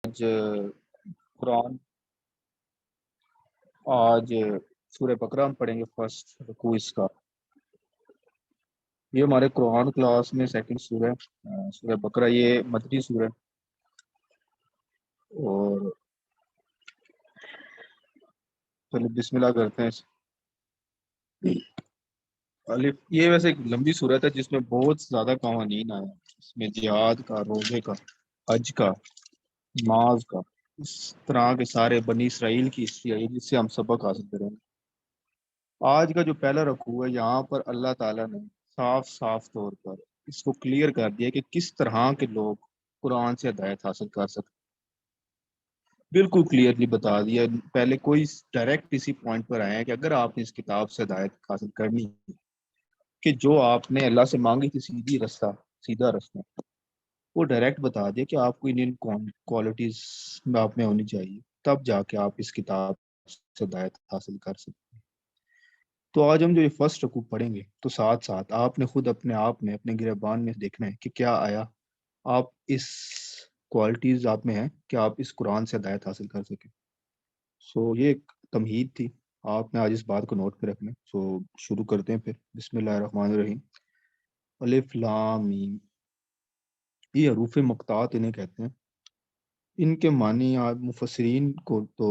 آج قرآن آج سورہ بقرہ ہم پڑھیں گے فرسٹ رکوع اس کا۔ یہ ہمارے قرآن کلاس میں سیکنڈ سورہ سورہ بقرہ، یہ مدنی سورہ اور چلو بسم اللہ کرتے ہیں۔ الف، یہ ویسے ایک لمبی صورت ہے جس میں بہت زیادہ قوانین آئے ہیں، اس میں جہاد کا، روزے کا، حج کا، نماز کا، اس طرح کے سارے بنی اسرائیل کی ہسٹری آئی جس سے ہم سبق حاصل کریں گے۔ آج کا جو پہلا رکوع ہے، یہاں پر اللہ تعالیٰ نے صاف طور پر اس کو کلیئر کر دیا کہ کس طرح کے لوگ قرآن سے ہدایت حاصل کر سکتے، بالکل کلیئرلی بتا دیا۔ پہلے کوئی ڈائریکٹ اسی پوائنٹ پر آیا ہے کہ اگر آپ نے اس کتاب سے ہدایت حاصل کرنی ہے کہ جو آپ نے اللہ سے مانگی تھی سیدھا رستہ، وہ ڈائریکٹ بتا دیا کہ آپ کو ان کوالٹیز میں آپ میں ہونی چاہیے، تب جا کے آپ اس کتاب سے ہدایت حاصل کر سکتے ہیں۔ تو آج ہم جو یہ فرسٹ رکوع پڑھیں گے تو ساتھ ساتھ آپ نے خود اپنے آپ میں اپنے گریبان میں دیکھنا ہے کہ کیا آیا آپ اس کوالٹیز آپ میں ہیں کہ آپ اس قرآن سے ہدایت حاصل کر سکیں۔ سو یہ ایک تمہید تھی، آپ نے آج اس بات کو نوٹ پہ رکھنا ہے۔ سو شروع کرتے ہیں پھر۔ بسم اللہ الرحمن الرحیم۔ الف لام میم، یہ حروف مقطعات انہیں کہتے ہیں۔ ان کے معنی مفسرین کو تو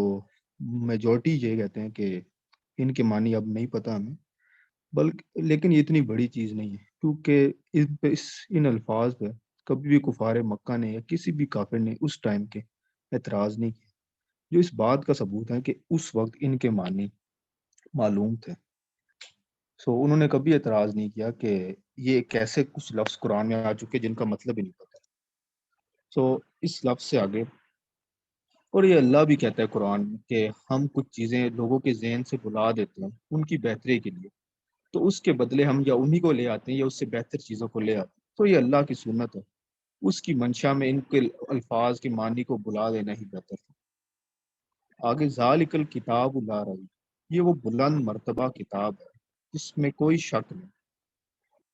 میجورٹی یہ کہتے ہیں کہ ان کے معنی اب نہیں پتہ ہمیں، بلکہ لیکن یہ اتنی بڑی چیز نہیں ہے، کیونکہ ان الفاظ پہ کبھی بھی کفار مکہ نے یا کسی بھی کافر نے اس ٹائم کے اعتراض نہیں کیا، جو اس بات کا ثبوت ہے کہ اس وقت ان کے معنی معلوم تھے۔ سو انہوں نے کبھی اعتراض نہیں کیا کہ یہ کیسے کچھ لفظ قرآن میں آ چکے جن کا مطلب ہی نہیں پتا۔ سو اس لفظ سے آگے، اور یہ اللہ بھی کہتا ہے قرآن میں کہ ہم کچھ چیزیں لوگوں کے ذہن سے بلا دیتے ہیں ان کی بہتری کے لیے، تو اس کے بدلے ہم یا انہی کو لے آتے ہیں یا اس سے بہتر چیزوں کو لے آتے ہیں۔ تو یہ اللہ کی سنت ہے، اس کی منشا میں ان کے الفاظ کے معنی کو بلا دینا ہی بہتر ہے۔ آگے ذالک الکتاب لا ریب، یہ وہ بلند مرتبہ کتاب ہے جس میں کوئی شک نہیں۔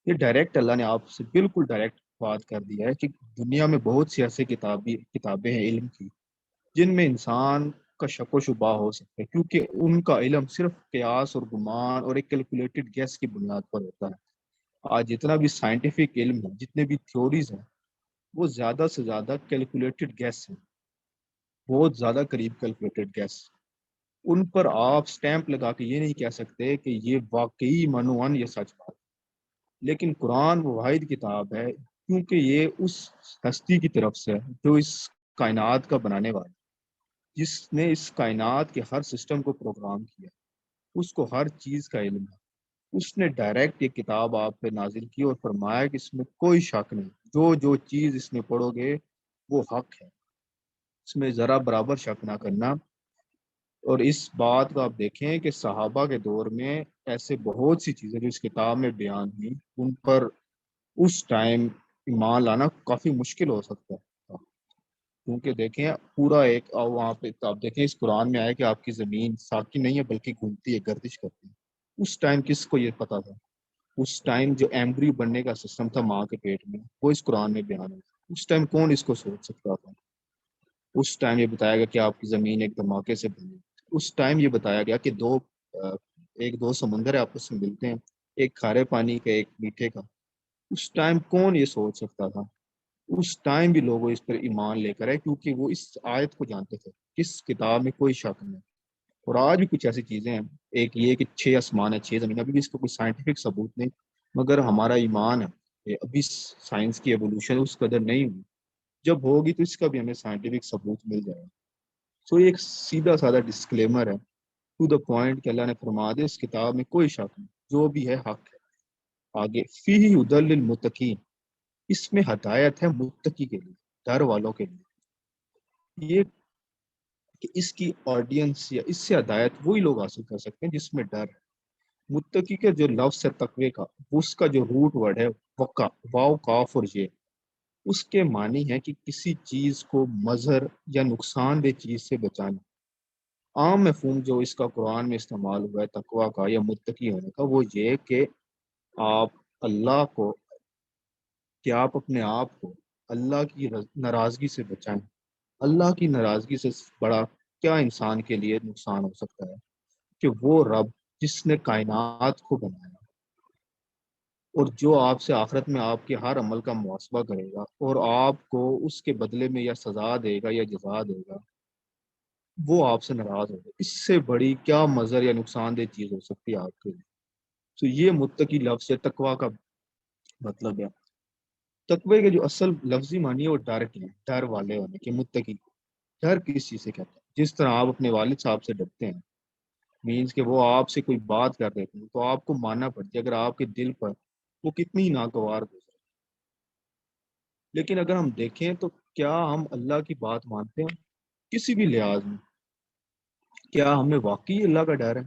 یہ ڈائریکٹ اللہ نے آپ سے بالکل ڈائریکٹ بات کر دیا ہے کہ دنیا میں بہت سی ایسی کتابیں ہیں علم کی جن میں انسان کا شک و شبہ ہو سکتا ہے، کیونکہ ان کا علم صرف قیاس اور گمان اور ایک کیلکولیٹڈ گیس کی بنیاد پر ہوتا ہے۔ آج جتنا بھی سائنٹیفک علم ہے، جتنے بھی تھیوریز ہیں، وہ زیادہ سے زیادہ کیلکولیٹڈ گیس ہیں، بہت زیادہ قریب کیلکولیٹڈ گیس۔ ان پر آپ سٹیمپ لگا کے یہ نہیں کہہ سکتے کہ یہ واقعی منوان یہ سچ بات ہے۔ لیکن قرآن وہ واحد کتاب ہے، کیونکہ یہ اس ہستی کی طرف سے ہے جو اس کائنات کا بنانے والا ہے، جس نے اس کائنات کے ہر سسٹم کو پروگرام کیا، اس کو ہر چیز کا علم ہے۔ اس نے ڈائریکٹ یہ کتاب آپ پہ نازل کی اور فرمایا کہ اس میں کوئی شک نہیں، جو چیز اس میں پڑھو گے وہ حق ہے، اس میں ذرا برابر شک نہ کرنا۔ اور اس بات کو آپ دیکھیں کہ صحابہ کے دور میں ایسے بہت سی چیزیں جو اس کتاب میں بیان ہوئی، ان پر اس ٹائم ایمان لانا کافی مشکل ہو سکتا ہے، کیونکہ دیکھیں پورا ایک وہاں پہ آپ دیکھیں اس قرآن میں آیا کہ آپ کی زمین ساکی نہیں ہے بلکہ گھومتی ہے، گردش کرتی ہے۔ اس ٹائم کس کو یہ پتا تھا؟ اس ٹائم جو ایمبری بننے کا سسٹم تھا ماں کے پیٹ میں، وہ اس قرآن میں بیان ہے۔ اس ٹائم کون اس کو سوچ سکتا تھا؟ اس ٹائم یہ بتایا گیا کہ آپ کی زمین ایک دھماکے سے بنی۔ اس ٹائم یہ بتایا گیا کہ دو سمندر آپس میں ملتے ہیں، ایک کھارے پانی کا ایک میٹھے کا۔ اس ٹائم کون یہ سوچ سکتا تھا؟ اس ٹائم بھی لوگ اس پر ایمان لے کر آئے، کیونکہ وہ اس آیت کو جانتے تھے، کس کتاب میں کوئی شک نہیں۔ اور آج بھی کچھ ایسی چیزیں ہیں، ایک یہ کہ 6 آسمان ہے 6 زمین، ابھی بھی اس کا کوئی سائنٹیفک ثبوت نہیں، مگر ہمارا ایمان ہے کہ ابھی سائنس کی ایوولوشن اس قدر نہیں ہوئی، جب ہوگی تو اس کا بھی ہمیں سائنٹیفک ثبوت مل جائے گا۔ سو یہ ایک سیدھا سادہ ڈسکلیمر ہے ٹو دا پوائنٹ کہ اللہ نے فرما دیا اس کتاب میں کوئی شک نہیں، جو بھی ہے حق ہے۔ آگے فیہ ہدی للمتقین، اس میں ہدایت ہے متقی کے لیے، ڈر والوں کے لیے۔ یہ کہ اس کی آڈینس یا اس سے ہدایت وہی لوگ حاصل کر سکتے ہیں جس میں ڈر ہے۔ متقی کا جو لفظ ہے تقوی کا، اس کا جو روٹ ورڈ ہے وقع، واو کاف اور یہ، اس کے معنی ہے کہ کسی چیز کو مضر یا نقصان دہ چیز سے بچانا۔ عام مفہوم جو اس کا قرآن میں استعمال ہوا ہے تقوی کا یا متقی ہونے کا، وہ یہ کہ آپ اللہ کو، کہ آپ اپنے آپ کو اللہ کی ناراضگی سے بچائیں، اللہ کی ناراضگی سے بڑا کیا انسان کے لیے نقصان ہو سکتا ہے کہ وہ رب جس نے کائنات کو بنایا اور جو آپ سے آخرت میں آپ کے ہر عمل کا محاسبہ کرے گا اور آپ کو اس کے بدلے میں یا سزا دے گا یا جزا دے گا، وہ آپ سے ناراض ہوگا، اس سے بڑی کیا مضر یا نقصان دہ چیز ہو سکتی ہے آپ کے لیے؟ تو یہ متقی لفظ سے تقوی کا مطلب ہے۔ تقوی کے جو اصل لفظی معنی ہے وہ ڈر کے ہیں، ڈر والے ہونے کے، متقی۔ ڈر کس چیز سے کہتے ہیں؟ جس طرح آپ اپنے والد صاحب سے ڈرتے ہیں، مینس کہ وہ آپ سے کوئی بات کر دیتے ہیں تو آپ کو ماننا پڑتی ہے اگر آپ کے دل پر وہ کتنی ناگوار گزرے۔ لیکن اگر ہم دیکھیں تو کیا ہم اللہ کی بات مانتے ہیں کسی بھی لحاظ میں؟ کیا ہمیں واقعی اللہ کا ڈر ہے؟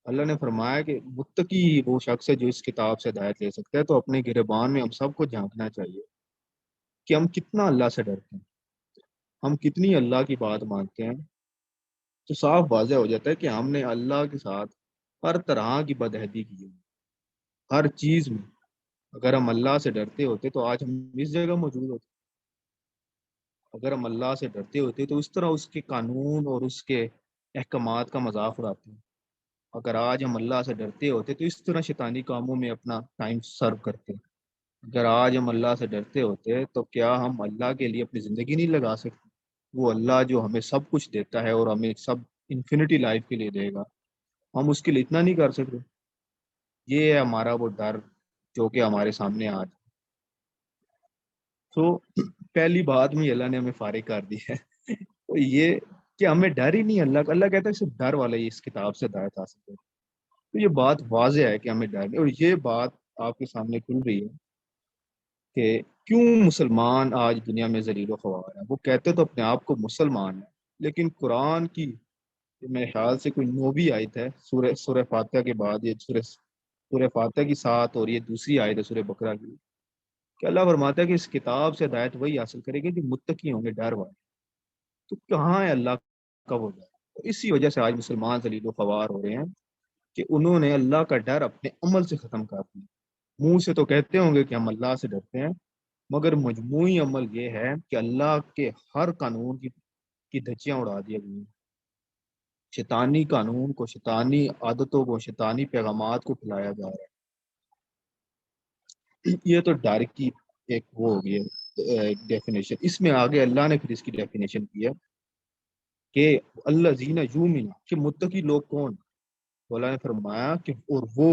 اللہ نے فرمایا کہ متقی وہ شخص ہے جو اس کتاب سے ہدایت لے سکتا ہے۔ تو اپنے گریبان میں ہم سب کو جھانکنا چاہیے کہ ہم کتنا اللہ سے ڈرتے ہیں، ہم کتنی اللہ کی بات مانتے ہیں۔ تو صاف واضح ہو جاتا ہے کہ ہم نے اللہ کے ساتھ ہر طرح کی بدعہدی کی ہے، ہر چیز میں۔ اگر ہم اللہ سے ڈرتے ہوتے تو آج ہم اس جگہ موجود ہوتے۔ اگر ہم اللہ سے ڈرتے ہوتے تو اس طرح اس کے قانون اور اس کے احکامات کا مذاق اڑاتے ہیں۔ اگر آج ہم اللہ سے ڈرتے ہوتے تو اس طرح شیطانی کاموں میں اپنا ٹائم سرو کرتے۔ اگر آج ہم اللہ سے ڈرتے ہوتے تو کیا ہم اللہ کے لیے اپنی زندگی نہیں لگا سکتے؟ وہ اللہ جو ہمیں سب کچھ دیتا ہے اور ہمیں سب انفینٹی لائف کے لیے دے گا، ہم اس کے لیے اتنا نہیں کر سکتے؟ یہ ہے ہمارا وہ ڈر جو کہ ہمارے سامنے آج۔ تو پہلی بات میں اللہ نے ہمیں فارغ کر دی ہے تو یہ کہ ہمیں ڈر ہی نہیں اللہ کا۔ اللہ کہتا ہے صرف ڈر والا ہی اس کتاب سے ہدایت حاصل کرے۔ تو یہ بات واضح ہے کہ ہمیں ڈر نہیں، اور یہ بات آپ کے سامنے کھل رہی ہے کہ کیوں مسلمان آج دنیا میں ذلیل و خوار ہیں۔ وہ کہتے تو اپنے آپ کو مسلمان ہیں، لیکن قرآن کی میرے خیال سے کوئی نوبی آیت ہے سورہ فاتحہ کے بعد، یہ سورہ فاتحہ کی ساتھ اور یہ دوسری آیت ہے سورہ بقرہ کی، کہ اللہ فرماتا ہے کہ اس کتاب سے ہدایت وہی حاصل کرے گی جو متقی ہوں گے، ڈر والے۔ تو کہاں ہے اللہ کا وہ ڈر؟ تو اسی وجہ سے آج مسلمان ذلیل و خوار ہو رہے ہیں کہ انہوں نے اللہ کا ڈر اپنے عمل سے ختم کر دیا۔ منہ سے تو کہتے ہوں گے کہ ہم اللہ سے ڈرتے ہیں، مگر مجموعی عمل یہ ہے کہ اللہ کے ہر قانون کی دھجیاں اڑا دی گئی ہیں۔ شیطانی قانون کو، شیطانی عادتوں کو، شیطانی پیغامات کو پھیلایا جا رہا ہے۔ یہ تو ڈر کی ایک وہ ہو گئی ہے ڈیفینیشن۔ اس میں آگے اللہ نے پھر اس کی ڈیفینیشن کی ہے کہ اللہ زینہ یومن، کہ متقی لوگ کون؟ تو اللہ نے فرمایا کہ اور وہ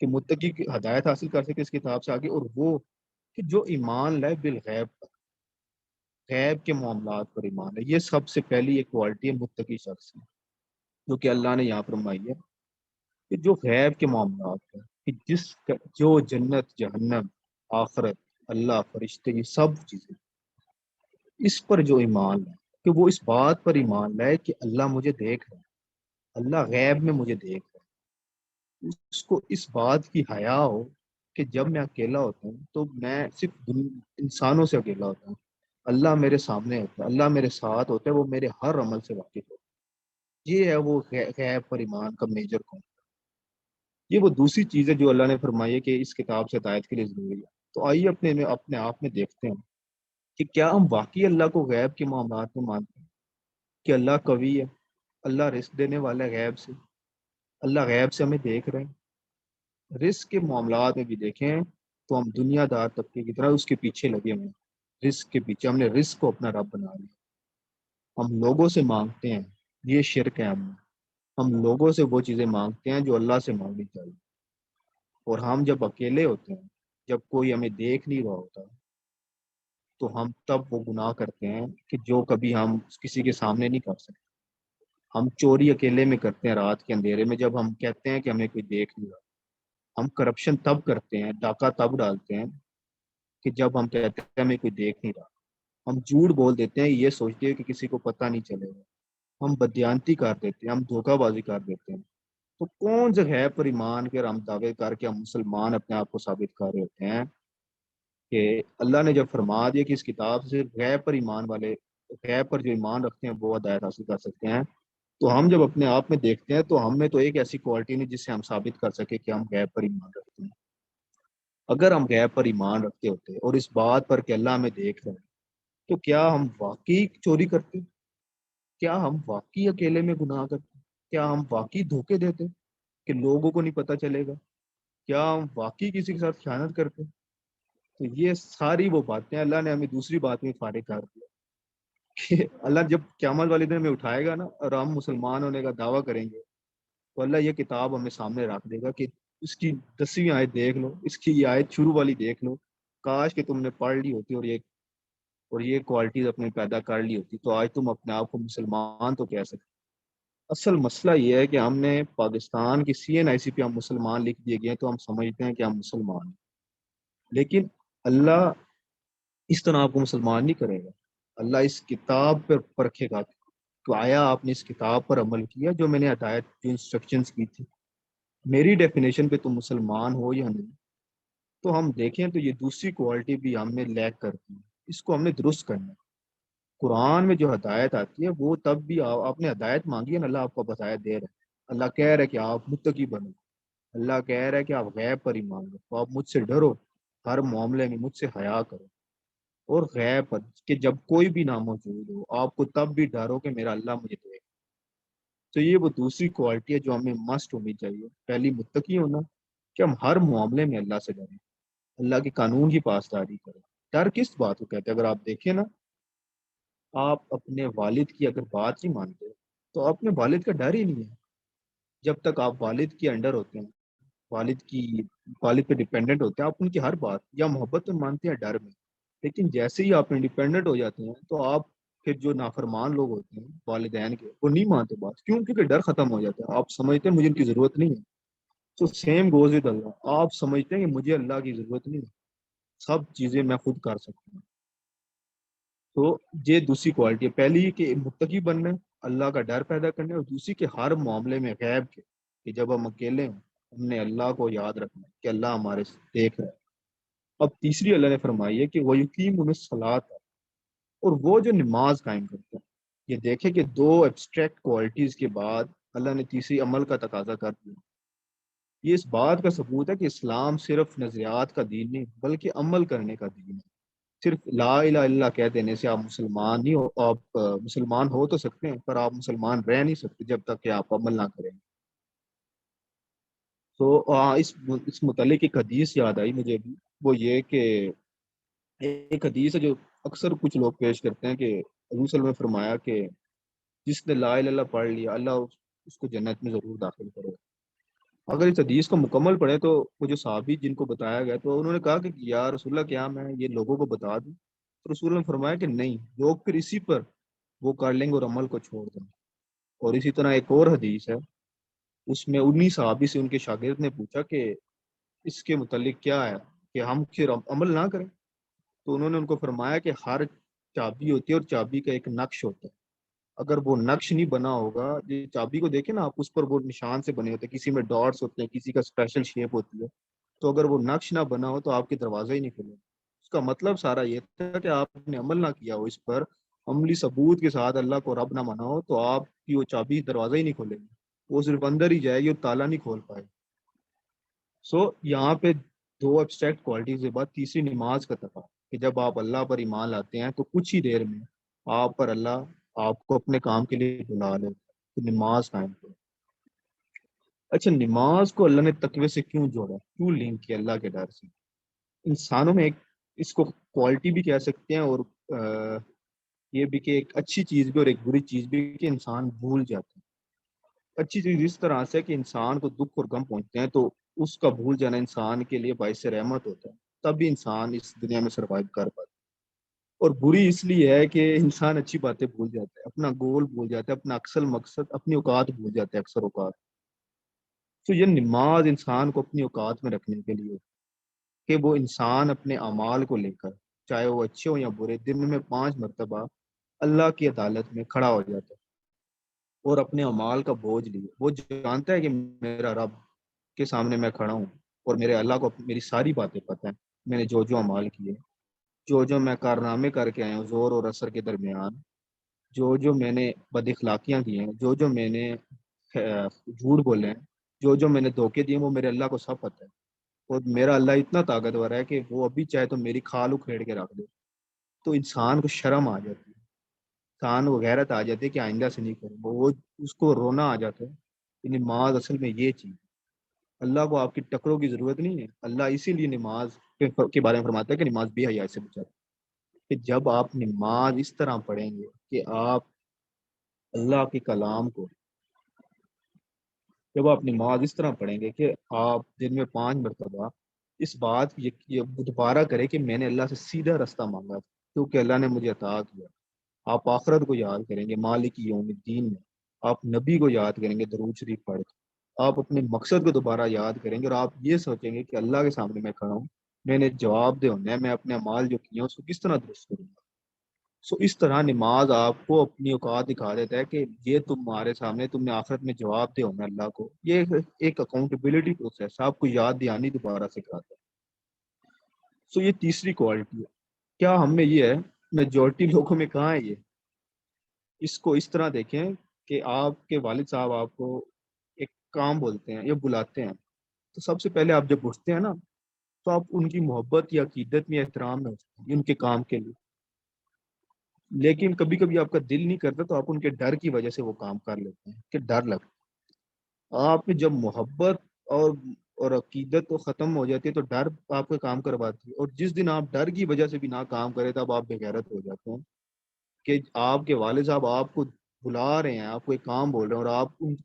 کہ متقی کی ہدایت حاصل کر سکے اس کتاب سے آگے، اور وہ کہ جو ایمان لائے بالغیب پر، غیب کے معاملات پر ایمان ہے۔ یہ سب سے پہلی ایک کوالٹی ہے متقی شخص کی، جو کہ اللہ نے یہاں فرمائی ہے کہ جو غیب کے معاملات ہے، کہ جو جنت، جہنم، آخرت، اللہ، فرشتے، یہ سب چیزیں، اس پر جو ایمان ہے، کہ وہ اس بات پر ایمان لائے کہ اللہ مجھے دیکھ رہا ہے، اللہ غیب میں مجھے دیکھ رہا ہے۔ اس کو اس بات کی حیا ہو کہ جب میں اکیلا ہوتا ہوں تو میں صرف انسانوں سے اکیلا ہوتا ہوں، اللہ میرے سامنے ہوتا ہے، اللہ میرے ساتھ ہوتا ہے، وہ میرے ہر عمل سے واقف ہوتا ہے۔ یہ ہے وہ غیب پر ایمان کا میجر کون۔ یہ وہ دوسری چیز ہے جو اللہ نے فرمائی ہے کہ اس کتاب سے ہدایت کے لیے ضروری ہے۔ تو آئیے اپنے آپ میں دیکھتے ہیں کہ کیا ہم واقعی اللہ کو غیب کے معاملات میں مانتے ہیں کہ اللہ قوی ہے، اللہ رزق دینے والا ہے غیب سے، اللہ غیب سے ہمیں دیکھ رہے ہیں۔ رزق کے معاملات میں بھی دیکھیں تو ہم دنیا دار طبقے کی طرح اس کے پیچھے لگے ہوئے ہیں، رزق کے پیچھے۔ ہم نے رزق کو اپنا رب بنا لیا، ہم لوگوں سے مانگتے ہیں، یہ شرک ہے ہم لوگوں سے وہ چیزیں مانگتے ہیں جو اللہ سے مانگنی چاہیے۔ اور ہم جب اکیلے ہوتے ہیں، جب کوئی ہمیں دیکھ نہیں رہا ہوتا، تو ہم تب وہ گناہ کرتے ہیں کہ جو کبھی ہم کسی کے سامنے نہیں کر سکتے۔ ہم چوری اکیلے میں کرتے ہیں رات کے اندھیرے میں جب ہم کہتے ہیں کہ ہمیں کوئی دیکھ نہیں رہا۔ ہم کرپشن تب کرتے ہیں، ڈاکہ تب ڈالتے ہیں کہ جب ہم کہتے ہیں ہمیں کوئی دیکھ نہیں رہا۔ ہم جھوٹ بول دیتے ہیں یہ سوچتے ہیں کہ کسی کو پتہ نہیں چلے گا۔ ہم بدیانتی کر دیتے ہیں، ہم دھوکہ بازی کر دیتے ہیں۔ تو کون سے غیب پر ایمان کے ہم دعوے کر کے ہم مسلمان اپنے آپ کو ثابت کر رہے ہوتے ہیں کہ اللہ نے جب فرما دیا کہ اس کتاب سے غیب پر ایمان والے، غیب پر جو ایمان رکھتے ہیں وہ ہدایت حاصل کر سکتے ہیں، تو ہم جب اپنے آپ میں دیکھتے ہیں تو ہم میں تو ایک ایسی کوالٹی نہیں جس سے ہم ثابت کر سکے کہ ہم غیب پر ایمان رکھتے ہیں۔ اگر ہم غیب پر ایمان رکھتے ہوتے اور اس بات پر کہ اللہ ہمیں دیکھ رہے ہیں تو کیا ہم واقعی چوری کرتے؟ کیا ہم واقعی اکیلے میں گناہ کرتے؟ کیا ہم واقعی دھوکے دیتے کہ لوگوں کو نہیں پتہ چلے گا؟ کیا ہم واقعی کسی کے ساتھ خیانت کرتے؟ تو یہ ساری وہ باتیں اللہ نے ہمیں دوسری بات میں فارغ کر دیا کہ اللہ جب قیامت والے دن ہمیں اٹھائے گا نا اور ہم مسلمان ہونے کا دعویٰ کریں گے، تو اللہ یہ کتاب ہمیں سامنے رکھ دے گا کہ اس کی 10ویں آیت دیکھ لو، اس کی یہ آیت شروع والی دیکھ لو، کاش کہ تم نے پڑھ لی ہوتی اور یہ کوالٹیز اپنے پیدا کر لی ہوتی تو آج تم اپنے آپ کو مسلمان تو کہہ سکتے۔ اصل مسئلہ یہ ہے کہ ہم نے پاکستان کی سی این آئی سی پہ ہم مسلمان لکھ دیے گئے ہیں تو ہم سمجھتے ہیں کہ ہم مسلمان ہیں، لیکن اللہ اس طرح آپ کو مسلمان نہیں کرے گا۔ اللہ اس کتاب پر پرکھے گا کہ آیا آپ نے اس کتاب پر عمل کیا جو میں نے ہدایت جو انسٹرکشنز کی تھی، میری ڈیفینیشن پہ تم مسلمان ہو یا نہیں۔ تو ہم دیکھیں تو یہ دوسری کوالٹی بھی ہم نے لیک کرتی ہے، اس کو ہم نے درست کرنا ہے۔ قرآن میں جو ہدایت آتی ہے وہ تب بھی آپ نے ہدایت مانگی ہے نا، اللہ آپ کو ہدایت دے رہا ہے۔ اللہ کہہ رہا ہے کہ آپ متقی بنو، اللہ کہہ رہا ہے کہ آپ غیب پر ایمان لو، تو آپ مجھ سے ڈرو، ہر معاملے میں مجھ سے حیا کرو، اور غیب پر کہ جب کوئی بھی نہ موجود ہو آپ کو تب بھی ڈرو کہ میرا اللہ مجھے دے گا۔ تو یہ وہ دوسری کوالٹی ہے جو ہمیں مسٹ ہونی چاہیے۔ پہلی متقی ہونا کہ ہم ہر معاملے میں اللہ سے ڈریں، اللہ کے قانون کی پاسداری کریں۔ ڈر کس بات کو کہتے ہیں؟ اگر آپ دیکھیں نا، آپ اپنے والد کی اگر بات نہیں مانتے تو اپنے والد کا ڈر ہی نہیں ہے۔ جب تک آپ والد کے انڈر ہوتے ہیں، والد کی والد پہ ڈیپینڈنٹ ہوتے ہیں، آپ ان کی ہر بات یا محبت میں مانتے ہیں یا ڈر میں۔ لیکن جیسے ہی آپ انڈیپینڈنٹ ہو جاتے ہیں تو آپ پھر جو نافرمان لوگ ہوتے ہیں والدین کے، وہ نہیں مانتے بات، کیوں؟ کیونکہ ڈر ختم ہو جاتا ہے، آپ سمجھتے ہیں مجھے ان کی ضرورت نہیں ہے۔ تو سیم گوز ود اللہ، آپ سمجھتے ہیں کہ مجھے اللہ کی ضرورت نہیں ہے، سب چیزیں میں خود کر سکتا ہوں۔ تو یہ دوسری کوالٹی ہے، پہلی کہ متقی بننا ہے، اللہ کا ڈر پیدا کرنا ہے، اور دوسری کہ ہر معاملے میں غیب کے کہ جب ہم اکیلے ہوں ہم نے اللہ کو یاد رکھنا ہے کہ اللہ ہمارے دیکھ رہا ہے۔ اب تیسری اللہ نے فرمائی ہے کہ وہ یقیم الصلاۃ، اور وہ جو نماز قائم کرتے ہیں۔ یہ دیکھیں کہ دو ایبسٹریکٹ کوالٹیز کے بعد اللہ نے تیسری عمل کا تقاضا کر دیا۔ یہ اس بات کا ثبوت ہے کہ اسلام صرف نظریات کا دین نہیں بلکہ عمل کرنے کا دین ہے۔ صرف لا الہ الا اللہ کہہ دینے سے آپ مسلمان نہیں ہو، آپ مسلمان ہو تو سکتے ہیں پر آپ مسلمان رہ نہیں سکتے جب تک کہ آپ عمل نہ کریں۔ تو اس متعلق ایک حدیث یاد آئی مجھے بھی، وہ یہ کہ ایک حدیث ہے جو اکثر کچھ لوگ پیش کرتے ہیں کہ حضور صلی اللہ علیہ وسلم نے فرمایا کہ جس نے لا الہ الا اللہ پڑھ لیا اللہ اس کو جنت میں ضرور داخل کرے۔ اگر اس حدیث کو مکمل پڑھے تو وہ جو صحابی جن کو بتایا گیا تو انہوں نے کہا کہ یا رسول اللہ کیا میں یہ لوگوں کو بتا دوں؟ تو رسول اللہ نے فرمایا کہ نہیں، لوگ پھر اسی پر وہ کر لیں گے اور عمل کو چھوڑ دیں گے۔ اور اسی طرح ایک اور حدیث ہے، اس میں انہی صحابی سے ان کے شاگرد نے پوچھا کہ اس کے متعلق کیا ہے کہ ہم پھر عمل نہ کریں؟ تو انہوں نے ان کو فرمایا کہ ہر چابی ہوتی ہے اور چابی کا ایک نقش ہوتا ہے، اگر وہ نقش نہیں بنا ہوگا، یہ چابی کو دیکھیں نا آپ، اس پر وہ نشان سے بنے ہوتے ہیں، کسی میں ڈاٹس ہوتے ہیں، کسی کا اسپیشل شیپ ہوتی ہے، تو اگر وہ نقش نہ بنا ہو تو آپ کے دروازے ہی نہیں کھلے۔ اس کا مطلب سارا یہ تھا کہ آپ نے عمل نہ کیا ہو اس پر، عملی ثبوت کے ساتھ اللہ کو رب نہ مانا ہو، تو آپ کی وہ چابی دروازہ ہی نہیں کھولے گی، وہ صرف اندر ہی جائے گی اور تالا نہیں کھول پائے۔ سو یہاں پہ دو ایبسٹریکٹ کوالٹیز کے بعد تیسری نماز کا تقاضا کہ جب آپ اللہ پر ایمان لاتے ہیں تو کچھ ہی دیر میں آپ پر اللہ آپ کو اپنے کام کے لیے بلا لے تو نماز قائم کرو۔ اچھا، نماز کو اللہ نے تقوی سے کیوں جوڑا، کیوں لنک کیا اللہ کے ڈر سے؟ انسانوں میں ایک اس کو کوالٹی بھی کہہ سکتے ہیں، اور یہ بھی کہ ایک اچھی چیز بھی اور ایک بری چیز بھی کہ انسان بھول جاتا ہے۔ اچھی چیز اس طرح سے کہ انسان کو دکھ اور غم پہنچتے ہیں تو اس کا بھول جانا انسان کے لیے باعث رحمت ہوتا ہے، تب بھی انسان اس دنیا میں سروائیو کر پاتا ہے۔ اور بری اس لیے ہے کہ انسان اچھی باتیں بھول جاتا ہے، اپنا گول بھول جاتا ہے، اپنا اصل مقصد، اپنی اوقات بھول جاتا ہے اکثر اوقات۔ تو یہ نماز انسان کو اپنی اوقات میں رکھنے کے لیے کہ وہ انسان اپنے اعمال کو لے کر چاہے وہ اچھے ہوں یا برے دن میں 5 مرتبہ اللہ کی عدالت میں کھڑا ہو جاتا ہے اور اپنے اعمال کا بوجھ لیے وہ جانتا ہے کہ میرا رب کے سامنے میں کھڑا ہوں اور میرے اللہ کو میری ساری باتیں پتہ ہیں، میں نے جو جو اعمال کیے، جو جو میں کارنامے کر کے آیا ہوں زور اور اثر کے درمیان، جو جو میں نے بد اخلاقیاں کی ہیں، جو جو میں نے جھوٹ بولے ہیں، جو جو میں نے دھوکے دیے، وہ میرے اللہ کو سب پتہ ہے۔ اور میرا اللہ اتنا طاقتور ہے کہ وہ ابھی چاہے تو میری کھال اکھیڑ کے رکھ دے، تو انسان کو شرم آ جاتی ہے، انسان کو غیرت آ جاتی ہے کہ آئندہ سے نہیں کروں گا، وہ اس کو رونا آ جاتا ہے کہ نماز اصل میں یہ چیز، اللہ کو آپ کی ٹکروں کی ضرورت نہیں ہے، اللہ اسی لیے نماز کے بارے میں فرماتا ہے کہ نماز بے حیائی سے بچاتا ہے، کہ جب آپ نماز اس طرح پڑھیں گے کہ آپ اللہ کے کلام کو، جب آپ نماز اس طرح پڑھیں گے کہ آپ دن میں 5 مرتبہ اس بات یہ دوبارہ کرے کہ میں نے اللہ سے سیدھا راستہ مانگا تھا کیونکہ اللہ نے مجھے عطا کیا، آپ آخرت کو یاد کریں گے مالک یوم الدین میں، آپ نبی کو یاد کریں گے درود شریف پڑھ کے، آپ اپنے مقصد کو دوبارہ یاد کریں گے اور آپ یہ سوچیں گے کہ اللہ کے سامنے میں کھڑا ہوں، میں نے جواب دے ہونا ہے، میں اپنے اعمال جو کیے ہیں اس کو کس طرح درست کروں گا۔ اس طرح نماز آپ کو اپنی اوقات دکھا دیتا ہے کہ یہ تمہارے سامنے، تم نے آخرت میں جواب دے ہونا اللہ کو، یہ ایک اکاؤنٹیبلٹی پروسیس آپ کو یاد دہانی دوبارہ سکھاتا ہے۔ یہ تیسری کوالٹی ہے۔ کیا ہم میں یہ ہے؟ میجورٹی لوگوں میں کہاں ہے یہ؟ اس کو اس طرح دیکھیں کہ آپ کے والد صاحب آپ کو ایک کام بولتے ہیں یا بلاتے ہیں، تو سب سے پہلے آپ جب اٹھتے ہیں نا تو آپ ان کی محبت یا عقیدت میں احترام میں اٹھتے ہیں ان کے کام کے لیے، لیکن کبھی کبھی آپ کا دل نہیں کرتا تو آپ ان کے ڈر کی وجہ سے وہ کام کر لیتے ہیں کہ ڈر لگتا ہے۔ آپ میں جب محبت اور اور عقیدت تو ختم ہو جاتی ہے تو ڈر آپ کا کام کرواتی ہے، اور جس دن آپ ڈر کی وجہ سے بھی نہ کام کرے تب آپ بے غیرت ہو جاتے ہیں کہ آپ کے والد صاحب آپ کو بلا رہے ہیں، آپ کو ایک کام بول رہے ہیں اور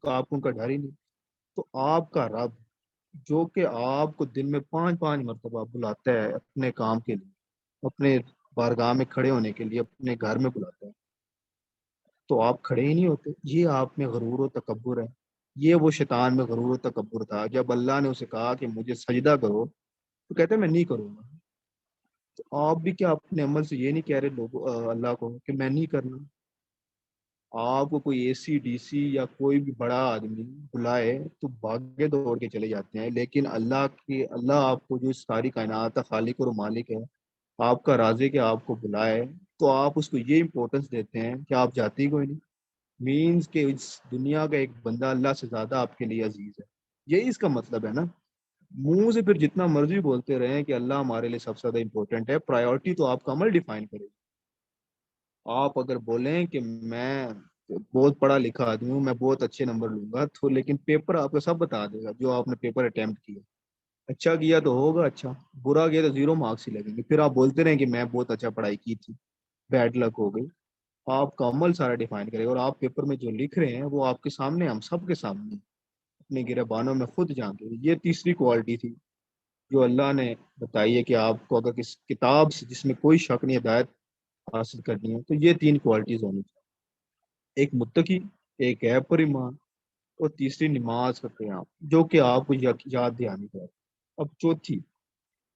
آپ ان کا ڈر ہی نہیں۔ تو آپ کا رب جو کہ آپ کو دن میں 5 مرتبہ بلاتا ہے اپنے کام کے لیے، اپنے بارگاہ میں کھڑے ہونے کے لیے اپنے گھر میں بلاتا ہے، تو آپ کھڑے ہی نہیں ہوتے، یہ آپ میں غرور و تکبر ہے۔ یہ وہ شیطان میں غرور و تکبر تھا، جب اللہ نے اسے کہا کہ مجھے سجدہ کرو تو کہتے ہیں میں نہیں کروں گا۔ تو آپ بھی کیا اپنے عمل سے یہ نہیں کہہ رہے لوگوں اللہ کو کہ میں نہیں کرنا؟ آپ کو کوئی اے سی ڈی سی یا کوئی بھی بڑا آدمی بلائے تو بھاگے دوڑ کے چلے جاتے ہیں، لیکن اللہ آپ کو جو اس ساری کائنات کا خالق اور مالک ہے، آپ کا رازق ہے، آپ کو بلائے تو آپ اس کو یہ امپورٹنس دیتے ہیں کہ آپ جاتے ہی کوئی نہیں، مینز کہ اس دنیا کا ایک بندہ اللہ سے زیادہ آپ کے لیے عزیز ہے، یہی اس کا مطلب ہے نا۔ منہ سے پھر جتنا مرضی بولتے رہیں کہ اللہ ہمارے لیے سب سے زیادہ امپورٹنٹ ہے، پرائیورٹی تو آپ کا عمل ڈیفائن کرے گا۔ آپ اگر بولیں کہ میں بہت پڑھا لکھا آدمی ہوں، میں بہت اچھے نمبر لوں گا تو لیکن پیپر آپ کو سب بتا دے گا جو آپ نے پیپر اٹیمپٹ کیا، اچھا کیا تو ہوگا اچھا، برا کیا تو 0 مارکس ہی لگیں گے، پھر آپ بولتے رہیں کہ میں بہت اچھا پڑھائی کی تھی، بیڈ لک ہو گئی۔ آپ کا عمل سارا ڈیفائن کرے گا، اور آپ پیپر میں جو لکھ رہے ہیں وہ آپ کے سامنے، ہم سب کے سامنے اپنے گربانوں میں خود جانتے ہیں۔ یہ تیسری کوالٹی تھی جو اللہ نے بتائی ہے کہ آپ کو اگر کس کتاب سے جس میں کوئی شک نہیں ہدایت حاصل کرنی ہے تو یہ 3 کوالٹیز ہونی چاہیے، ایک متقی، ایک غیب پر ایمان، اور تیسری نماز کا قیام جو کہ آپ کو یاد دہانی ہے۔ اب چوتھی،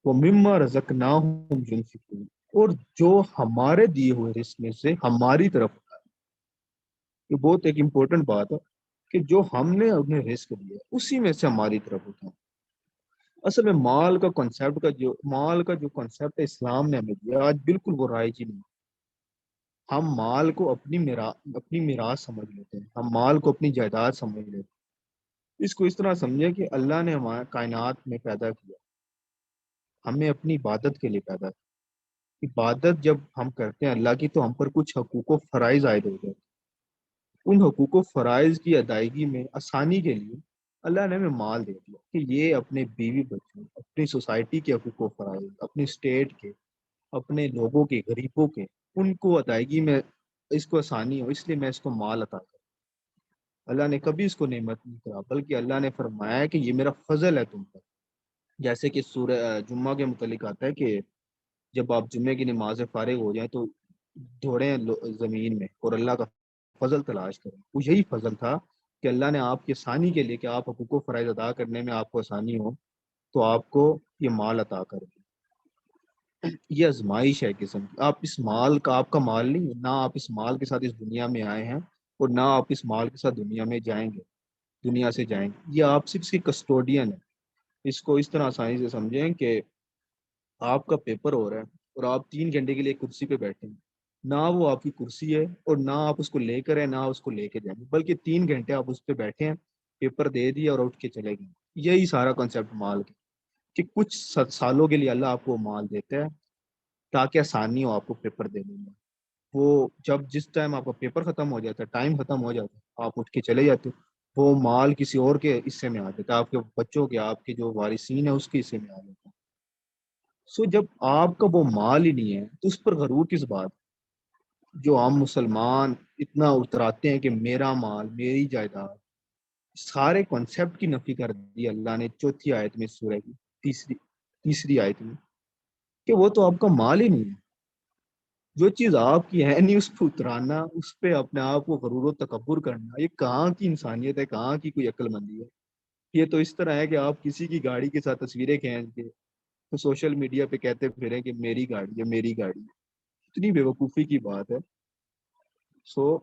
وہ مما رزقناہم ينفقون، اور جو ہمارے دیے ہوئے رزق میں سے ہماری طرف ہوتا ہے۔ یہ بہت ایک امپورٹنٹ بات ہے کہ جو ہم نے اپنے رزق دیا اسی میں سے ہماری طرف ہوتا ہے۔ اصل میں مال کا جو کنسیپٹ اسلام نے ہمیں دیا آج بالکل وہ رائج ہی نہیں۔ ہم مال کو اپنی میراث سمجھ لیتے ہیں، ہم مال کو اپنی جائیداد سمجھ لیتے ہیں۔ اس کو اس طرح سمجھے کہ اللہ نے ہمارے کائنات میں پیدا کیا، ہمیں اپنی عبادت کے لیے پیدا کیا۔ عبادت جب ہم کرتے ہیں اللہ کی تو ہم پر کچھ حقوق و فرائض عائد ہو جاتے ہیں، ان حقوق و فرائض کی ادائیگی میں آسانی کے لیے اللہ نے ہمیں مال دے دیا کہ یہ اپنے بیوی بچوں، اپنی سوسائٹی کے حقوق و فرائض، اپنی اسٹیٹ کے، اپنے لوگوں کے، غریبوں کے، ان کو ادائیگی میں اس کو آسانی ہو، اس لیے میں اس کو مال عطا کروں۔ اللہ نے کبھی اس کو نعمت نہیں کہا، بلکہ اللہ نے فرمایا کہ یہ میرا فضل ہے تم پر، جیسے کہ سورہ جمعہ کے متعلق آتا ہے کہ جب آپ جمعے کی نماز سے فارغ ہو جائیں تو دوڑیں زمین میں اور اللہ کا فضل تلاش کریں۔ وہ یہی فضل تھا کہ اللہ نے آپ کی آسانی کے لیے کہ آپ حقوق و فرائض ادا کرنے میں آپ کو آسانی ہو تو آپ کو یہ مال عطا کر دیں۔ یہ آزمائش ہے قسم کی، آپ اس مال کا آپ کا مال نہیں ہے، نہ آپ اس مال کے ساتھ اس دنیا میں آئے ہیں اور نہ آپ اس مال کے ساتھ دنیا میں جائیں گے، دنیا سے جائیں گے، یہ آپ صرف اس کی کسٹوڈین ہے۔ اس کو اس طرح آسانی سے سمجھیں کہ آپ کا پیپر ہو رہا ہے اور آپ 3 گھنٹے کے لیے کرسی پہ بیٹھے ہیں، نہ وہ آپ کی کرسی ہے اور نہ آپ اس کو لے کر ہیں نہ اس کو لے کے جائیں گے، بلکہ 3 گھنٹے آپ اس پہ بیٹھے ہیں، پیپر دے دیا اور اٹھ کے چلے گئے۔ یہی سارا کنسیپٹ مال کا، کہ کچھ سالوں کے لیے اللہ آپ کو مال دیتا ہے تاکہ آسانی ہو آپ کو پیپر دینے میں. وہ جس ٹائم آپ کا پیپر ختم ہو جاتا ہے، ٹائم ختم ہو جاتا ہے، آپ اٹھ کے چلے جاتے ہو، وہ مال کسی اور کے حصے میں آ جاتا ہے، آپ کے بچوں کے، آپ کے جو وارثین ہیں اس کے حصے میں آ جاتا ہے. سو جب آپ کا وہ مال ہی نہیں ہے تو اس پر غرور کس بات؟ جو عام مسلمان اتنا اتراتے ہیں کہ میرا مال، میری جائیداد، سارے کانسیپٹ کی نفی کر دی اللہ نے چوتھی آیت میں، سورہ کی تیسری آیت میں، کہ وہ تو آپ کا مال ہی نہیں ہے. جو چیز آپ کی ہے نہیں اس پہ اترانا، اس پہ اپنے آپ کو غرور و تکبر کرنا، یہ کہاں کی انسانیت ہے، کہاں کی کوئی عقل مندی ہے؟ یہ تو اس طرح ہے کہ آپ کسی کی گاڑی کے ساتھ تصویریں کھینچ کے تو سوشل میڈیا پہ کہتے پھریں کہ میری گاڑی ہے، میری گاڑی ہے. اتنی بیوقوفی کی بات ہے. سو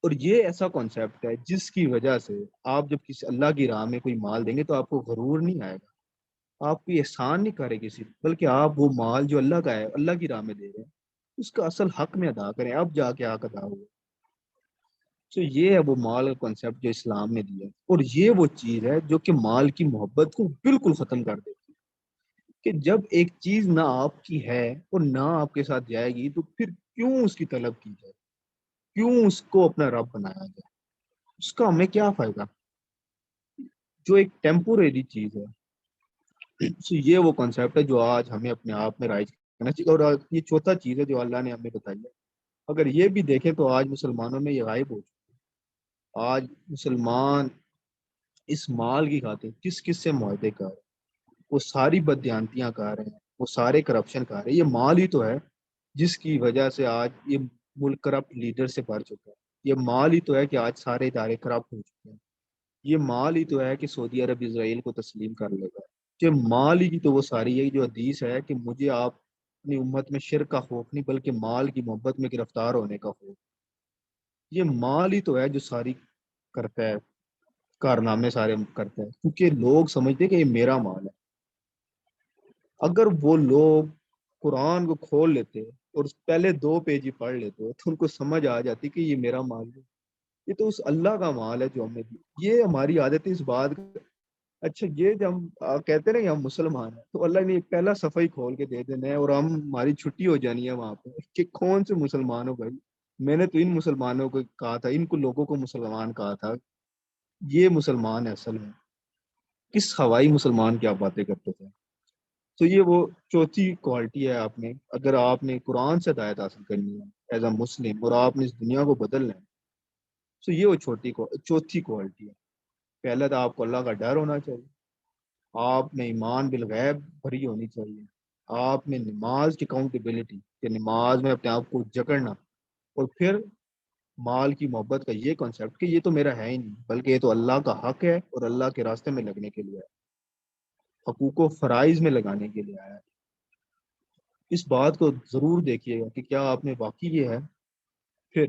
اور یہ ایسا کانسیپٹ ہے جس کی وجہ سے آپ جب کسی اللہ کی راہ میں کوئی مال دیں گے تو آپ کو غرور نہیں آئے گا، آپ کوئی احسان نہیں کرے کسی، بلکہ آپ وہ مال جو اللہ کا ہے، اللہ کی راہ میں دے رہے ہیں، اس کا اصل حق میں ادا کریں، اب جا کے حق ادا ہوا. تو یہ ہے وہ مال کا کنسیپٹ جو اسلام نے دیا ہے. اور یہ وہ چیز ہے جو کہ مال کی محبت کو بالکل ختم کر دیتی ہے. کہ جب ایک چیز نہ آپ کی ہے اور نہ آپ کے ساتھ جائے گی تو پھر کیوں اس کی طلب کی جائے، کیوں اس کو اپنا رب بنایا جائے، اس کا ہمیں کیا فائدہ، جو ایک ٹیمپوریری چیز ہے. سو یہ وہ کنسیپٹ ہے جو آج ہمیں اپنے آپ میں رائج کرنا چاہیے. اور یہ چوتھا چیز ہے جو اللہ نے ہمیں بتائی ہے. اگر یہ بھی دیکھیں تو آج مسلمانوں میں یہ غائب ہو چکا ہے. آج مسلمان اس مال کی خاطر کس کس سے معاہدے کر رہے ہیں، وہ ساری بددیانتیاں کر رہے ہیں، وہ سارے کرپشن کر رہے ہیں. یہ مال ہی تو ہے جس کی وجہ سے آج یہ ملک کرپٹ لیڈر سے بھر چکا ہے. یہ مال ہی تو ہے کہ آج سارے ادارے کرپٹ ہو چکے ہیں. یہ مال ہی تو ہے کہ سعودی عرب اسرائیل کو تسلیم کر لے گا. کہ مال ہی کی تو وہ ساری ہے جو حدیث ہے کہ مجھے آپ اپنی امت میں شرک کا خوف نہیں بلکہ مال کی محبت میں گرفتار ہونے کا خوف. یہ مال ہی تو ہے جو ساری کرتا ہے، کارنامے سارے کرتا ہے، کیونکہ لوگ سمجھتے ہیں کہ یہ میرا مال ہے. اگر وہ لوگ قرآن کو کھول لیتے اور پہلے 2 پیج ہی پڑھ لیتے تو ان کو سمجھ آ جاتی کہ یہ میرا مال ہے، یہ تو اس اللہ کا مال ہے جو ہمیں دی. یہ ہماری عادت ہے اس بات کا. اچھا یہ جب ہم کہتے ہیں نا کہ ہم مسلمان ہیں تو اللہ نے پہلا صفحہ ہی کھول کے دے دینا ہے اور ہماری چھٹی ہو جانی ہے وہاں پہ کہ کون سے مسلمان ہو بھائی. میں نے تو ان مسلمانوں کو کہا تھا، ان کو لوگوں کو مسلمان کہا تھا، یہ مسلمان ہے اصل میں. کس ہوائی مسلمان کی آپ باتیں کرتے تھے؟ تو یہ وہ چوتھی کوالٹی ہے. آپ نے اگر آپ نے قرآن سے ہدایت حاصل کرنی ہے ایز اے مسلم اور آپ نے اس دنیا کو بدلنا ہے تو یہ وہ چوتھی کوالٹی ہے. پہلے تو آپ کو اللہ کا ڈر ہونا چاہیے، آپ میں ایمان بالغیب بھری ہونی چاہیے، آپ میں نماز کی اکاؤنٹیبلٹی کہ نماز میں اپنے آپ کو جکڑنا، اور پھر مال کی محبت کا یہ کانسیپٹ کہ یہ تو میرا ہے ہی نہیں بلکہ یہ تو اللہ کا حق ہے اور اللہ کے راستے میں لگنے کے لیے ہے، حقوق و فرائض میں لگانے کے لیے آیا ہے. اس بات کو ضرور دیکھیے گا کہ کیا آپ نے واقعی یہ ہے. پھر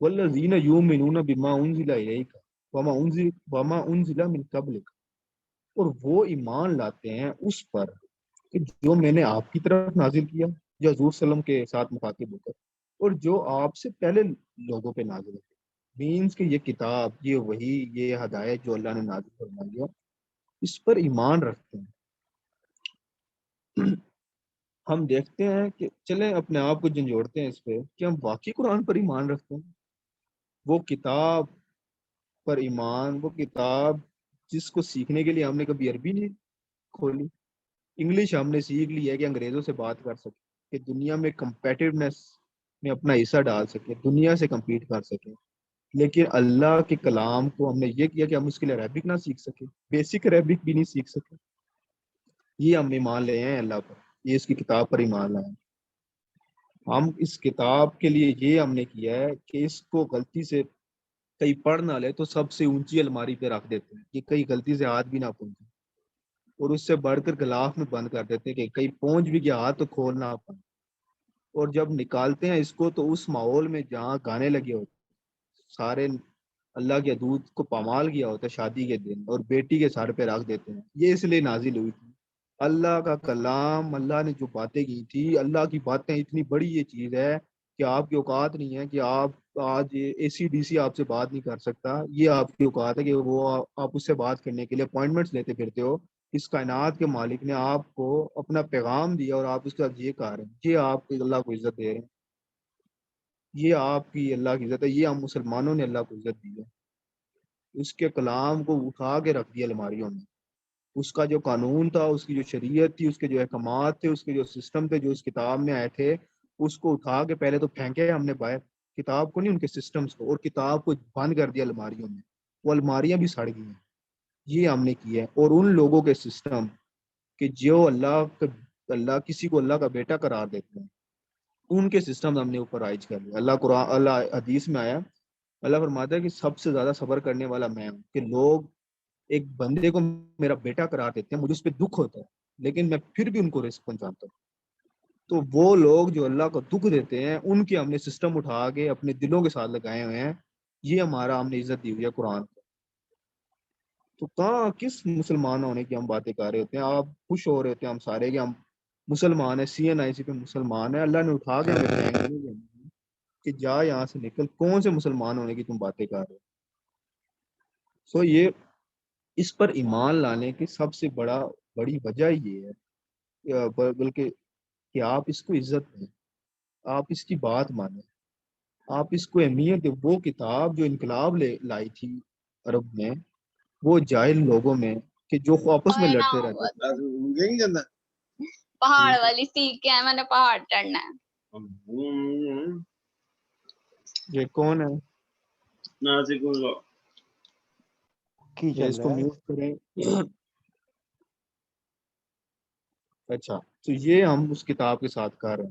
والذین یؤمنون بما انزل الیک وما انزل من قبلک، اور وہ ایمان لاتے ہیں اس پر کہ جو میں نے آپ کی طرف نازل کیا یا حضور صلی اللہ علیہ وسلم کے ساتھ مخاطب ہو کر، اور جو آپ سے پہلے لوگوں پہ نازل ہے. مینس کہ یہ کتاب، یہ وحی، یہ ہدایت جو اللہ نے نازل فرمائی ہے اس پر ایمان رکھتے ہیں. ہم دیکھتے ہیں کہ چلیں اپنے آپ کو جھنجھوڑتے ہیں اس پہ کہ ہم واقعی قرآن پر ایمان رکھتے ہیں. وہ کتاب پر ایمان، وہ کتاب جس کو سیکھنے کے لیے ہم نے کبھی عربی نہیں کھولی، انگلش ہم نے سیکھ لی ہے کہ انگریزوں سے بات کر سکے، کہ دنیا میں کمپیٹیونیس میں اپنا حصہ ڈال سکے، دنیا سے کمپیٹ کر سکے. لیکن اللہ کے کلام کو ہم نے یہ کیا کہ ہم اس کے لیے عربک نہ سیکھ سکے، بیسک عربک بھی نہیں سیکھ سکے. یہ ہم ایمان لے ہیں اللہ پر، یہ اس کی کتاب پر ایمان لائے. ہم اس کتاب کے لیے یہ ہم نے کیا ہے کہ اس کو غلطی سے کہیں پڑھ نہ لے تو سب سے اونچی الماری پہ رکھ دیتے ہیں کہ کہیں غلطی سے ہاتھ بھی نہ پہنچے، اور اس سے بڑھ کر غلاف میں بند کر دیتے ہیں کہ کہیں پہنچ بھی گیا ہاتھ تو کھولنا پڑے. اور جب نکالتے ہیں اس کو تو اس ماحول میں جہاں گانے لگے ہوتے سارے اللہ کے حدود کو پامال کیا ہوتا ہے شادی کے دن، اور بیٹی کے سر پہ رکھ دیتے ہیں. یہ اس لیے نازل ہوئی تھی. اللہ کا کلام، اللہ نے جو باتیں کی تھی، اللہ کی باتیں اتنی بڑی یہ چیز ہے کہ آپ کی اوقات نہیں ہے کہ آپ آج اے سی ڈی سی آپ سے بات نہیں کر سکتا. یہ آپ کی اوقات ہے کہ وہ آپ اس سے بات کرنے کے لیے اپوائنٹمنٹس لیتے پھرتے ہو اس کائنات کے مالک نے آپ کو اپنا پیغام دیا اور آپ اس کے ساتھ یہ کہہ رہے ہیں، یہ آپ اللہ کو عزت دے رہے ہیں، یہ آپ کی اللہ کی عزت ہے، یہ ہم مسلمانوں نے اللہ کو عزت دی ہے۔ اس کے کلام کو اٹھا کے رکھ دیا الماریوں میں، اس کا جو قانون تھا، اس کی جو شریعت تھی، اس کے جو احکامات تھے، اس کے جو سسٹم تھے جو اس کتاب میں آئے تھے، اس کو اٹھا کے پہلے تو پھینکے ہم نے باہر، کتاب کو نہیں، ان کے سسٹمز کو، اور کتاب کو بند کر دیا الماریوں میں، وہ الماریاں بھی سڑ گئی ہیں۔ یہ ہم نے کیا ہے۔ اور ان لوگوں کے سسٹم کہ جو اللہ کسی کو اللہ کا بیٹا قرار دیتے ہیں، ان کے سسٹم ہم نے اوپر عائد کر لیا۔ اللہ حدیث میں آیا، اللہ فرماتا ہے کہ سب سے زیادہ صبر کرنے والا میں ہوں، کہ لوگ ایک بندے کو میرا بیٹا قرار دیتے ہیں، مجھے اس پہ دکھ ہوتا ہے، لیکن میں پھر بھی ان کو رزق پہنچاتا ہوں۔ تو وہ لوگ جو اللہ کو دکھ دیتے ہیں، ان کے ہم نے سسٹم اٹھا کے اپنے دلوں کے ساتھ لگائے ہوئے ہیں۔ یہ ہمارا ہم نے عزت دی ہوئی ہے قرآن کو۔ تو کہاں کس مسلمان ہونے کی ہم باتیں کر رہے ہوتے ہیں؟ آپ خوش ہو رہے ہوتے ہیں ہم سارے کہ ہم مسلمان ہیں، سی این آئی سی پہ مسلمان ہیں، اللہ نے اٹھا کے ہمیں پھینک دیا کہ جا یہاں سے نکل، کون سے مسلمان ہونے کی تم باتیں کر رہے ہو؟ سو یہ اس پر ایمان لانے کی سب سے بڑی وجہ یہ ہے، بلکہ کہ آپ اس کو عزت دیں، آپ اس کی بات مانیں، آپ اس کو اہمیت دیں۔ وہ کتاب جو انقلاب لائی تھی عرب میں، وہ جاہل لوگوں میں کہ جو آپس میں لڑتے رہتے تھے، پہاڑ والی سیکھ کے میں نے پہاڑ چڑھنا ہے۔ یہ کون ہے؟ کی یہ اس چل کو رہا ہے؟ میوٹ کریں۔ اچھا، تو یہ ہم اس کتاب کے ساتھ کر رہے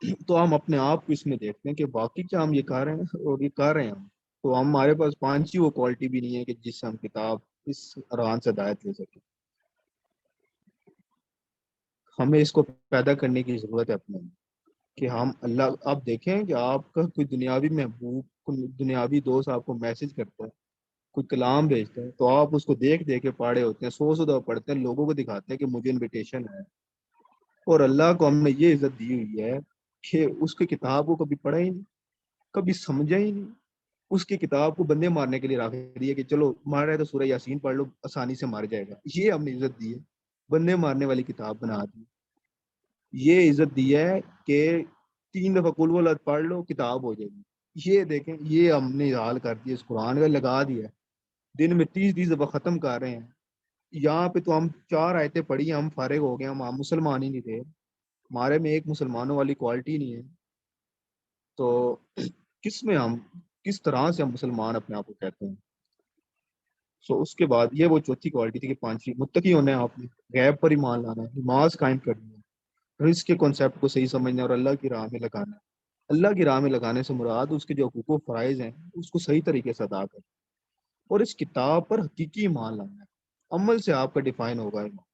ہیں، تو ہم اپنے آپ کو اس میں دیکھتے ہیں کہ باقی کیا ہم یہ کر رہے ہیں اور یہ کر رہے ہیں ہم، تو ہمارے پاس پانچ ہی وہ کوالٹی بھی نہیں ہے کہ جس سے ہم کتاب اس ارحان سے ہدایت لے سکیں۔ ہمیں اس کو پیدا کرنے کی ضرورت ہے اپنے میں، کہ ہم اللہ، آپ دیکھیں کہ آپ کا کوئی دنیاوی محبوب، کوئی دنیاوی دوست آپ کو میسج کرتا ہے، کوئی کلام بھیجتا ہے، تو آپ اس کو دیکھ دیکھ کے پڑھے ہوتے ہیں، 100 دفعہ پڑھتے ہیں، لوگوں کو دکھاتے ہیں کہ مجھے انویٹیشن ہے۔ اور اللہ کو ہم نے یہ عزت دی ہوئی ہے کہ اس کی کتاب کو کبھی پڑھا ہی نہیں، کبھی سمجھا ہی نہیں، اس کی کتاب کو بندے مارنے کے لیے رکھ دیا کہ چلو مار رہا ہے تو سورہ یاسین پڑھ لو، آسانی سے مار جائے گا۔ یہ ہم نے عزت دی ہے، بندے مارنے والی کتاب بنا دی۔ یہ عزت دی ہے کہ 3 دفعہ قل واللہ پڑھ لو کتاب ہو جائے گی۔ یہ دیکھیں، یہ ہم نے حال کر دیا، اس قرآن کا لگا دیا، دن میں 30 دفعہ ختم کر رہے ہیں۔ یہاں پہ تو ہم 4 آیتیں پڑھی، ہم فارغ ہو گئے، ہم مسلمان ہی نہیں تھے، ہمارے میں ایک مسلمانوں والی کوالٹی نہیں ہے۔ تو کس طرح سے ہم مسلمان اپنے آپ کو کہتے ہیں؟ سو اس کے بعد یہ وہ چوتھی کوالٹی تھی کہ 5ویں متقی ہونا ہے، آپ نے غیب پر ایمان لانا ہے، نماز قائم کرنی ہے، رزق کے کنسیپٹ کو صحیح سمجھنا ہے اور اللہ کی راہ میں لگانا ہے۔ اللہ کی راہ میں لگانے سے مراد اس کے جو حقوق و فرائض ہیں اس کو صحیح طریقے سے ادا کرنا، اور اس کتاب پر حقیقی ایمان لانا ہے۔ عمل سے آپ کا ڈیفائن ہوگا ایمان۔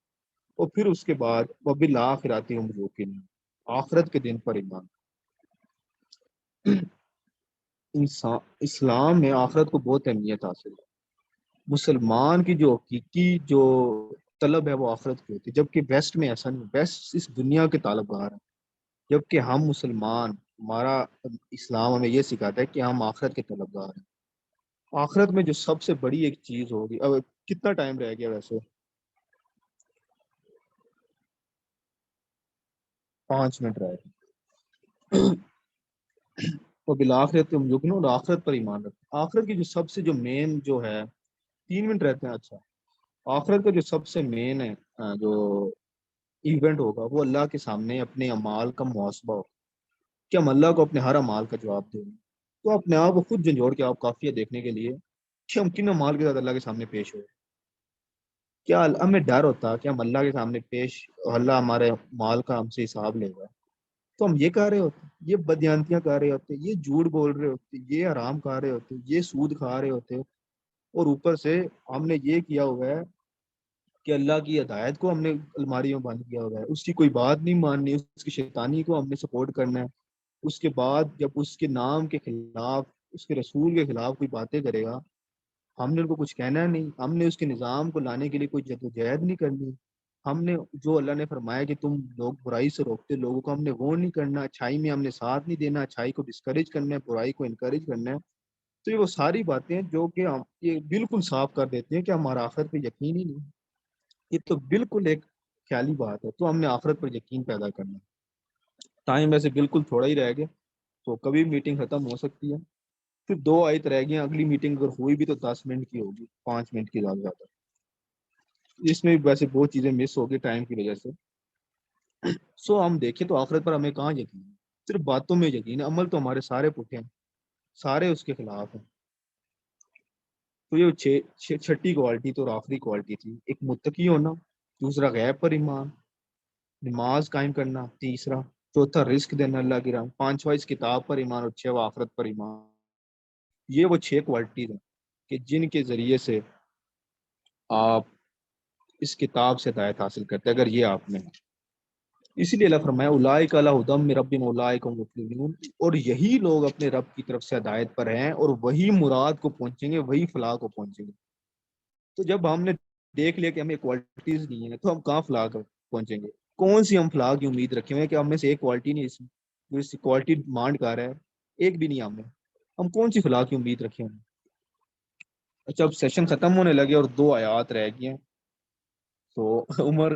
اور پھر اس کے بعد وبالآخرۃ ہم یوقنون، آخرت کے دن پر ایمان۔ اسلام میں آخرت کو بہت اہمیت حاصل ہے۔ مسلمان کی جو حقیقی جو طلب ہے وہ آخرت کی ہوتی ہے، جبکہ ویسٹ میں ایسا نہیں، ویسٹ اس دنیا کے طالبگار ہیں، جبکہ ہم مسلمان، ہمارا اسلام ہمیں یہ سکھاتا ہے کہ ہم آخرت کے طلبگار ہیں۔ آخرت میں جو سب سے بڑی ایک چیز ہوگی، اب کتنا ٹائم رہ گیا ویسے؟ 5 منٹ رہ گئے۔ وہ بالآخرت ہم یقینون، آخرت پر ایمان رکھتے ہیں۔ آخرت کی جو سب سے جو مین جو ہے، 3 منٹ رہتے ہیں، اچھا، آخرت کا جو سب سے مین ہے جو ایونٹ ہوگا، وہ اللہ کے سامنے اپنے اعمال کا محاسبہ ہوگا، کہ ہم اللہ کو اپنے ہر اعمال کا جواب دیں گے۔ تو اپنے آپ کو خود جھنجھوڑ کے آپ کافی ہے دیکھنے کے لیے کہ ہم کن اعمال کے ساتھ اللہ کے سامنے پیش ہوئے۔ کیا ہمیں ڈر ہوتا کہ ہم اللہ کے سامنے اللہ ہمارے مال کا ہم سے حساب لے گا، تو ہم یہ کہہ رہے ہوتے، یہ بدیانتیاں کہہ رہے ہوتے، یہ جھوٹ بول رہے ہوتے، یہ حرام کھا رہے ہوتے، یہ سود کھا رہے ہوتے، اور اوپر سے ہم نے یہ کیا ہوا ہے کہ اللہ کی ہدایت کو ہم نے الماری میں بند کیا ہوا ہے، اس کی کوئی بات نہیں ماننی، اس کی شیطانی کو ہم نے سپورٹ کرنا ہے۔ اس کے بعد جب اس کے نام کے خلاف، اس کے رسول کے خلاف کوئی باتیں کرے گا، ہم نے ان کو کچھ کہنا نہیں، ہم نے اس کے نظام کو لانے کے لیے کوئی جدوجہد نہیں کرنی۔ ہم نے جو اللہ نے فرمایا کہ تم لوگ برائی سے روکتے لوگوں کو، ہم نے وہ نہیں کرنا۔ اچھائی میں ہم نے ساتھ نہیں دینا، اچھائی کو ڈسکریج کرنا ہے، برائی کو انکریج کرنا ہے۔ تو یہ وہ ساری باتیں ہیں جو کہ ہم یہ بالکل صاف کر دیتے ہیں کہ ہمارا آخرت پہ یقین ہی نہیں. یہ تو بالکل ایک خیالی بات ہے. تو ہم نے آخرت پر یقین پیدا کرنا ہے. ٹائم ویسے بالکل تھوڑا ہی رہ گیا, تو کبھی میٹنگ ختم ہو سکتی ہے. پھر 2 آیت رہ گئی ہیں. اگلی میٹنگ اگر ہوئی بھی تو 10 منٹ کی ہوگی, 5 منٹ کی زیادہ زیادہ. اس میں ویسے بہت چیزیں مس ہو گئی ٹائم کی وجہ سے. سو ہم دیکھیں تو آخرت پر ہمیں کہاں یقین ہے؟ صرف باتوں میں یقین ہے. عمل تو ہمارے سارے پٹھے ہیں, سارے اس کے خلاف ہیں. تو یہ چھٹی کوالٹی تو آخری کوالٹی تھی. ایک متقی ہونا, دوسرا غیب پر ایمان, نماز قائم کرنا, تیسرا, چوتھا رزق دینا اللہ کی راہ, پانچواں اس کتاب پر ایمان, اور چھواں آخرت پر ایمان. یہ وہ 6 کوالٹیز ہیں کہ جن کے ذریعے سے آپ اس کتاب سے ہدایت حاصل کرتے ہیں, اگر یہ آپ میں ہے. اسی لیے اللہ فرمایا اولئک علی ھدی من ربہم اولئک هم المفلحون, اور یہی لوگ اپنے رب کی طرف سے ہدایت پر ہیں اور وہی مراد کو پہنچیں گے, وہی فلاح کو پہنچیں گے. تو جب ہم نے دیکھ لیا کہ ہمیں کوالٹیز نہیں ہیں تو ہم کہاں فلاح کو پہنچیں گے؟ کون سی ہم فلاح کی امید رکھے ہوئے ہیں کہ ہم میں سے ایک کوالٹی نہیں, اس میں جو اس کوالٹی ڈیمانڈ کر رہا ہے ایک بھی نہیں ہم کون سی فلاح کی امید رکھے ہوئے ہیں؟ اچھا, اب سیشن ختم ہونے لگے اور 2 آیات رہ گئی ہیں. تو عمر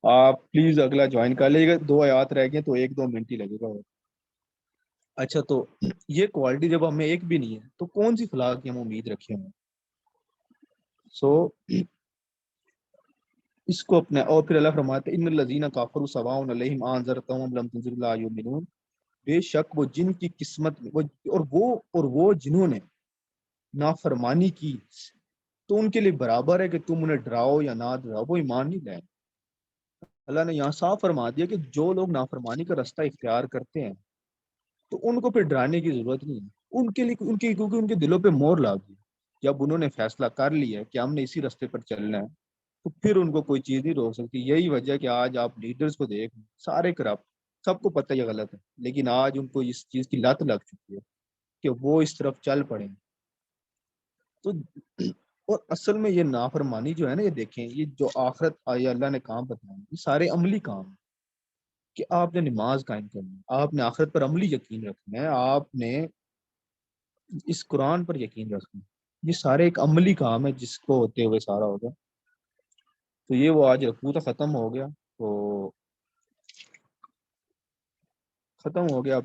آپ پلیز اگلا جوائن کر لیجیے گا. 2 آیات رہ گئی ہیں تو 1-2 منٹ ہی لگے گا. اچھا, تو یہ کوالٹی جب ہمیں ایک بھی نہیں ہے تو کون سی فلاح کی ہم امید رکھے ہوئے ہیں؟ سو اس کو اپنا. اور پھر اللہ فرماتے ہیں ان الذین کافروا سواء علیہم انذرتہم ام لم تنذرہم لا یؤمنون, بے شک وہ جن کی قسمت میں اور وہ جنہوں نے نافرمانی کی تو ان کے لیے برابر ہے کہ تم انہیں ڈراؤ یا نہ ڈراؤ, وہ ایمان نہیں لائیں. اللہ نے یہاں صاف فرما دیا کہ جو لوگ نافرمانی کا رستہ اختیار کرتے ہیں تو ان کو پھر ڈرانے کی ضرورت نہیں ہے. ان کے لیے کیونکہ ان کے دلوں پہ مہر لا دی. جب انہوں نے فیصلہ کر لیا کہ ہم نے اسی رستے پر چلنا ہے تو پھر ان کو کوئی چیز نہیں روک سکتی. یہی وجہ ہے کہ آج آپ لیڈرز کو دیکھ, سارے کرپٹ, سب کو پتہ یہ غلط ہے, لیکن آج ان کو اس چیز کی لت لگ چکی ہے کہ وہ اس طرف چل پڑیں. تو اور اصل میں یہ نافرمانی جو ہے نا, یہ دیکھیں, یہ جو آخرت آیا اللہ نے کام بتائے یہ سارے عملی کام ہیں کہ آپ نے نماز قائم کرنی ہے, آپ نے آخرت پر عملی یقین رکھنا ہے, آپ نے اس قرآن پر یقین رکھنا ہے. یہ سارے ایک عملی کام ہے جس کو ہوتے ہوئے سارا ہوگا. تو یہ وہ آج رکھوں تو ختم ہو گیا. تو ختم ہو گیا.